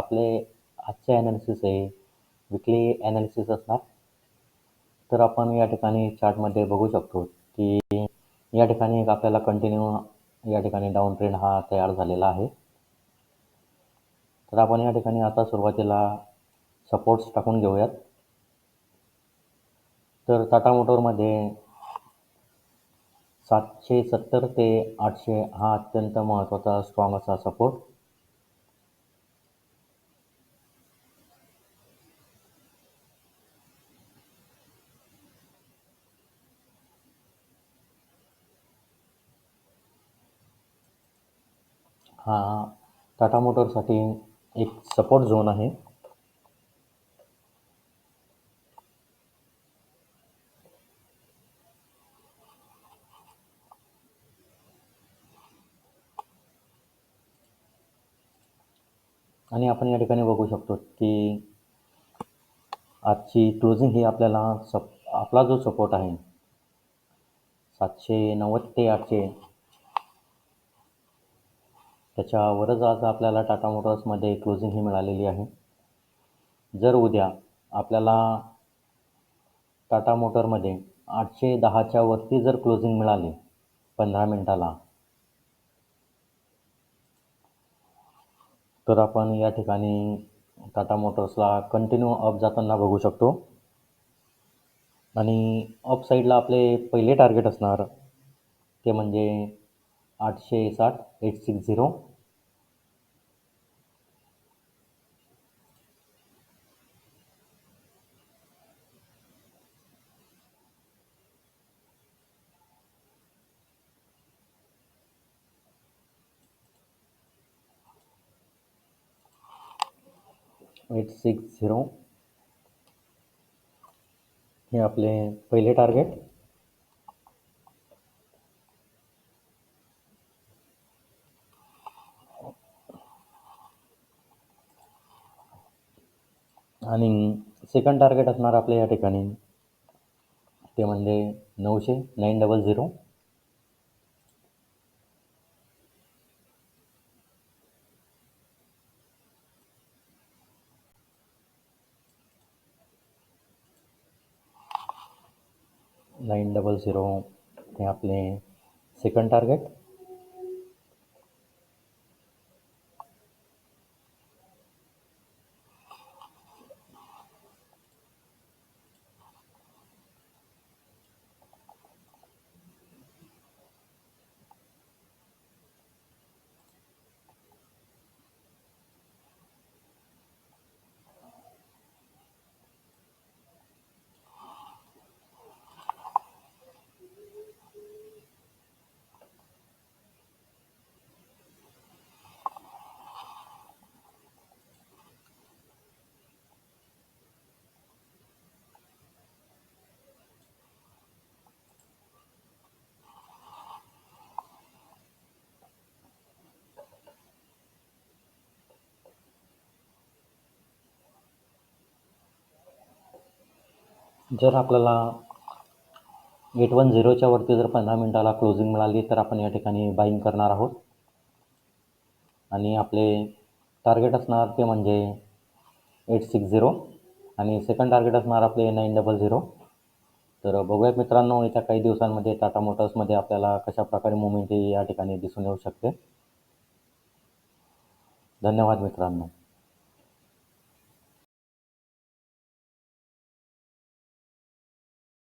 आपले आजचे ॲनालिसिस आहे, विकली ॲनालिसिस असणार. तर आपण या ठिकाणी चार्टमध्ये बघू शकतो, की या ठिकाणी एक आपल्याला कंटिन्यू या ठिकाणी डाऊन ट्रेंड हा तयार झालेला आहे. तर आपण या ठिकाणी आता सुरुवातीला सपोर्ट्स टाकून घेऊयात. तर टाटा मोटरमध्ये 770 ते 800 हा अत्यंत महत्त्वाचा स्ट्रॉंग असा सपोर्ट. हा टाटा मोटरसाठी एक सपोर्ट झोन आहे. आणि आपण या ठिकाणी बघू शकतो, की आजची क्लोजिंग ही आपल्याला आपला जो सपोर्ट आहे 790 ते 800 त्याच्यावरच आज आपल्याला टाटा मोटर्समध्ये क्लोजिंग ही मिळालेली आहे. जर उद्या आपल्याला टाटा मोटरमध्ये 810च्या वरती जर क्लोजिंग मिळाली 15 मिनिटाला, तर आपण या ठिकाणी टाटा मोटर्सला कंटिन्यू अप जाताना बघू शकतो. आणि अप साईडला आपले पहिले टार्गेट असणार ते म्हणजे 860 860. 860 हे आपले पहिले टार्गेट. आणि सेकंड टार्गेट असणार आपल्या या ठिकाणी ते म्हणजे 900 900 हे आपले सेकंड टार्गेट. जर आपल्याला 810च्या वरती जर 15 मिनिटाला क्लोजिंग मिळाली तर आपण या ठिकाणी बाईंग करणार आहोत. आणि आपले टार्गेट असणार ते म्हणजे 860 आणि सेकंड टार्गेट असणार आपले 900. तर बघूयात मित्रांनो, येत्या काही दिवसांमध्ये टाटा मोटर्समध्ये आपल्याला कशा प्रकारे मुवमेंट या ठिकाणी दिसून येऊ शकते. धन्यवाद मित्रांनो.